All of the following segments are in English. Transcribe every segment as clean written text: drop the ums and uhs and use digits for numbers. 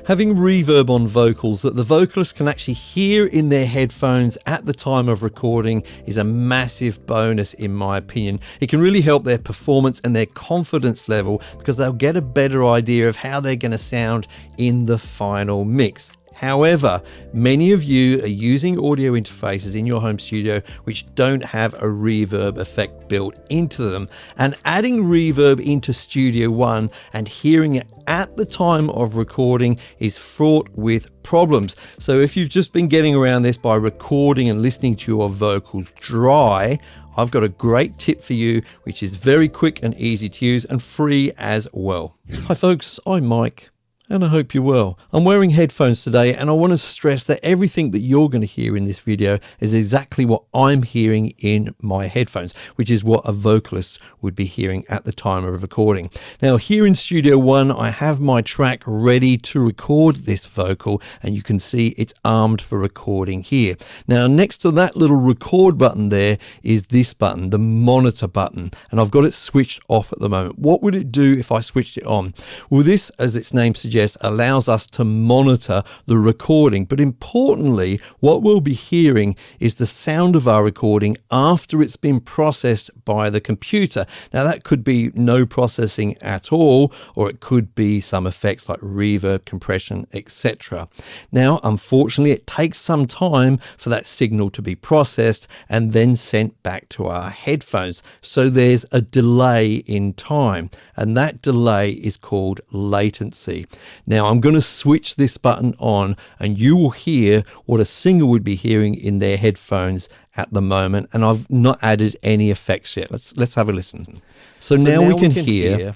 Having reverb on vocals that the vocalist can actually hear in their headphones at the time of recording is a massive bonus in my opinion. It can really help their performance and their confidence level because they'll get a better idea of how they're going to sound in the final mix. However, many of you are using audio interfaces in your home studio which don't have a reverb effect built into them, and adding reverb into Studio One and hearing it at the time of recording is fraught with problems. So if you've just been getting around this by recording and listening to your vocals dry, I've got a great tip for you which is very quick and easy to use and free as well. Hi folks, I'm Mike, and I hope you're well. I'm wearing headphones today and I want to stress that everything that you're going to hear in this video is exactly what I'm hearing in my headphones, which is what a vocalist would be hearing at the time of recording. Now here in Studio One, I have my track ready to record this vocal and you can see it's armed for recording here. Now next to that little record button there is this button, the monitor button, and I've got it switched off at the moment. What would it do if I switched it on? Well, this, as its name suggests, allows us to monitor the recording, but importantly what we'll be hearing is the sound of our recording after it's been processed by the computer. Now that could be no processing at all, or it could be some effects like reverb, compression, etc. Now unfortunately it takes some time for that signal to be processed and then sent back to our headphones, so there's a delay in time, and that delay is called latency. Now I'm going to switch this button on and you will hear what a singer would be hearing in their headphones at the moment, and I've not added any effects yet. Let's have a listen. So now we can hear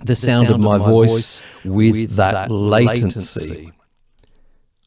the sound of my voice with that latency.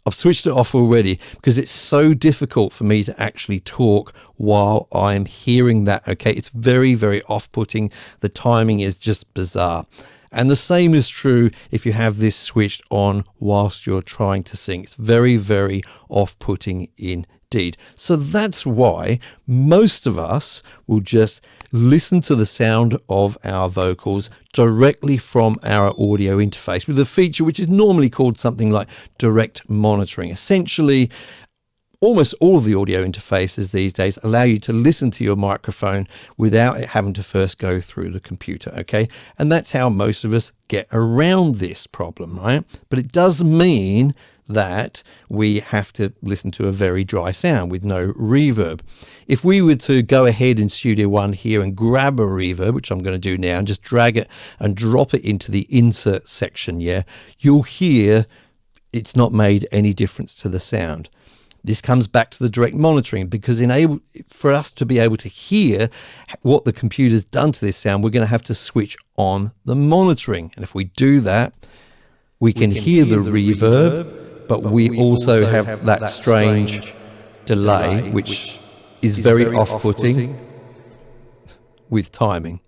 I've switched it off already because it's so difficult for me to actually talk while I'm hearing that. Okay, it's very, very off-putting. The timing is just bizarre. And the same is true if you have this switched on whilst you're trying to sing. It's very, very off-putting indeed. So that's why most of us will just listen to the sound of our vocals directly from our audio interface with a feature which is normally called something like direct monitoring. Essentially, almost all of the audio interfaces these days allow you to listen to your microphone without it having to first go through the computer, okay? And that's how most of us get around this problem, right? But it does mean that we have to listen to a very dry sound with no reverb. If we were to go ahead in Studio One here and grab a reverb, which I'm going to do now, and just drag it and drop it into the insert section, yeah, you'll hear it's not made any difference to the sound. This comes back to the direct monitoring, because for us to be able to hear what the computer's done to this sound, we're going to have to switch on the monitoring. And if we do that, we can hear the reverb, but we also have that strange delay, which is very off-putting with timing.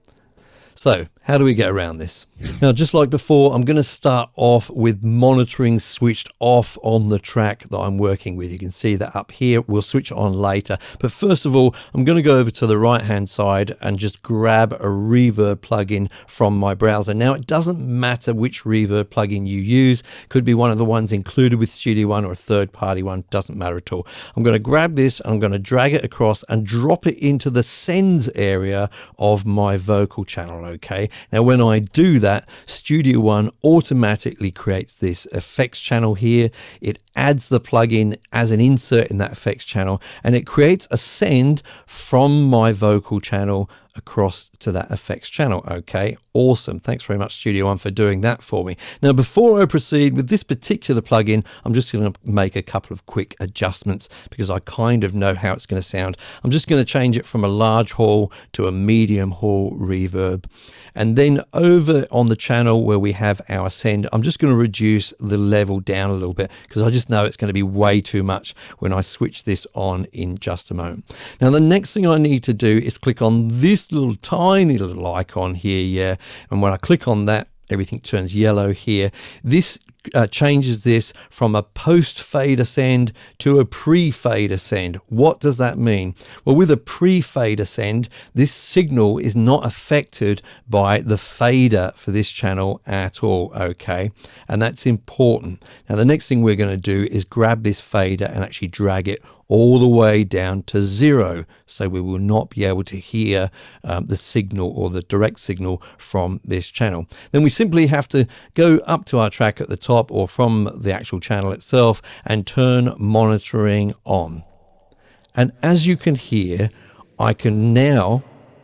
So how do we get around this? Now, just like before, I'm going to start off with monitoring switched off on the track that I'm working with. You can see that up here. We'll switch on later. But first of all, I'm going to go over to the right-hand side and just grab a reverb plugin from my browser. Now, it doesn't matter which reverb plugin you use. It could be one of the ones included with Studio One or a third-party one. Doesn't matter at all. I'm going to grab this and I'm going to drag it across and drop it into the sends area of my vocal channel, okay? Now, when I do that, Studio One automatically creates this effects channel here. It adds the plugin as an insert in that effects channel, and it creates a send from my vocal channel across to that effects channel. Okay, awesome. Thanks very much, Studio One, for doing that for me. Now, before I proceed with this particular plugin, I'm just going to make a couple of quick adjustments because I kind of know how it's going to sound. I'm just going to change it from a large hall to a medium hall reverb. And then over on the channel where we have our send, I'm just going to reduce the level down a little bit because I just know it's going to be way too much when I switch this on in just a moment. Now, the next thing I need to do is click on this little tiny little icon here, yeah, and when I click on that, everything turns yellow here. This changes this from a post-fade ascend to a pre-fade ascend. What does that mean? Well, with a pre-fade ascend, this signal is not affected by the fader for this channel at all, okay? And that's important. Now, the next thing we're going to do is grab this fader and actually drag it all the way down to 0, so we will not be able to hear the signal or the direct signal from this channel. Then we simply have to go up to our track at the top or from the actual channel itself and turn monitoring on. And as you can hear, I can now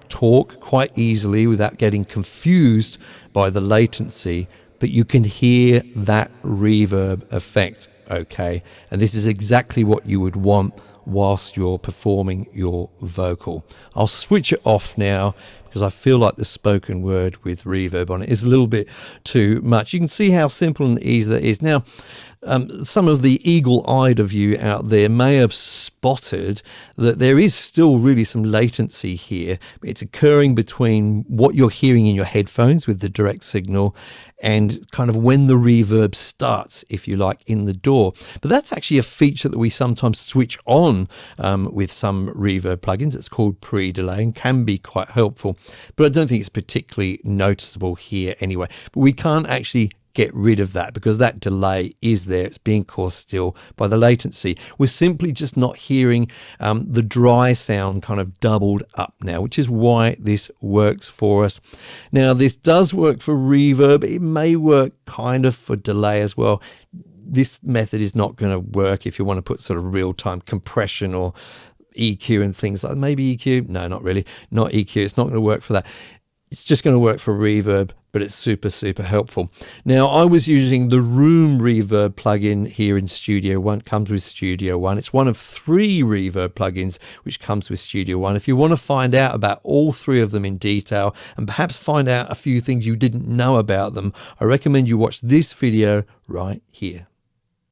talk quite easily without getting confused by the latency, but you can hear that reverb effect. Okay, and this is exactly what you would want whilst you're performing your vocal. I'll switch it off now because I feel like the spoken word with reverb on it is a little bit too much. You can see how simple and easy that is. Now, some of the eagle-eyed of you out there may have spotted that there is still really some latency here. It's occurring between what you're hearing in your headphones with the direct signal and kind of when the reverb starts, if you like, in the DAW. But that's actually a feature that we sometimes switch on with some reverb plugins. It's called pre-delay and can be quite helpful, but I don't think it's particularly noticeable here anyway. But we can't actually get rid of that because that delay is there. It's being caused still by the latency. We're simply just not hearing the dry sound kind of doubled up now, which is why this works for us. Now, this does work for reverb. It may work kind of for delay as well. This method is not going to work if you want to put sort of real-time compression or EQ and things like that. Maybe EQ? No, not really. Not EQ. It's not going to work for that. It's just going to work for reverb, but it's super, super helpful. Now, I was using the Room Reverb plugin here in Studio One. It comes with Studio One. It's one of 3 reverb plugins which comes with Studio One. If you want to find out about all 3 of them in detail and perhaps find out a few things you didn't know about them, I recommend you watch this video right here.